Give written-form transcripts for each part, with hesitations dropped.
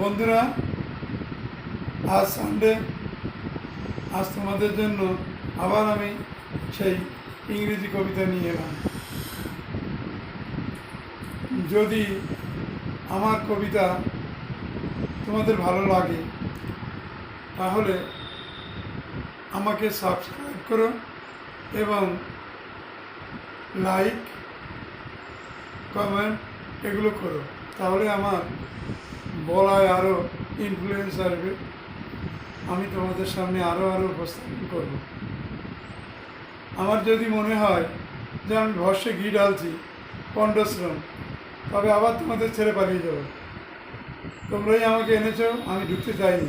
বন্ধুরা, আজ সানডে। আজ তোমাদের জন্য আবার আমি সেই ইংরেজি কবিতা নিয়ে এলাম। যদি আমার কবিতা তোমাদের ভালো লাগে তাহলে আমাকে সাবস্ক্রাইব করো এবং লাইক, কমেন্ট এগুলো করো। তাহলে আমার বলায় আরও ইনফ্লুয়েন্স আসবে, আমি তোমাদের সামনে আরও উপস্থাপন করব। আমার যদি মনে হয় যে আমি ভস্যে ঘি ঢালছি, পণ্ডশ্রম, তবে আবার তোমাদের ছেড়ে পালিয়ে যাব। তোমরাই আমাকে এনেছো, আমি ঢুকতে চাইনি।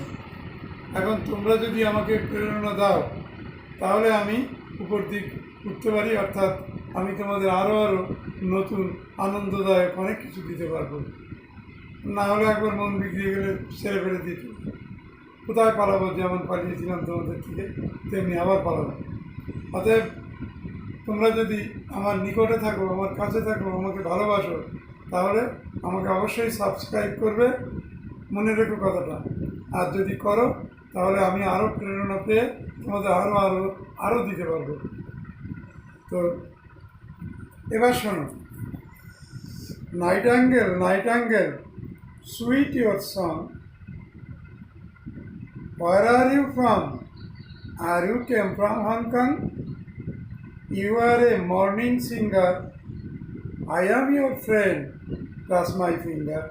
এখন তোমরা যদি আমাকে প্রেরণা দাও তাহলে আমি উপর দিক উঠতে পারি, অর্থাৎ আমি তোমাদের আরও নতুন আনন্দদায়ক অনেক কিছু দিতে পারবো। না হলে একবার মন বিগড়ে গেলে ছেড়ে ফেলে দিত। কোথায় পালাবো? যেমন পালিয়েছিলাম তোমাদের থেকে, তেমনি আবার পালাবো। অতএব তোমরা যদি আমার নিকটে থাকো, আমার কাছে থাকো, আমাকে ভালোবাসো, তাহলে আমাকে অবশ্যই সাবস্ক্রাইব করবে, মনে রেখো কথাটা। আর যদি করো তাহলে আমি আরও প্রেরণা পেয়ে তোমাদের আরও দিতে পারবো। তো এবার শোনো। Nightingale, Nightingale, sweet your song. Where are you from? Are you came from Hong Kong? You are a morning singer. I am your friend. Cross my finger.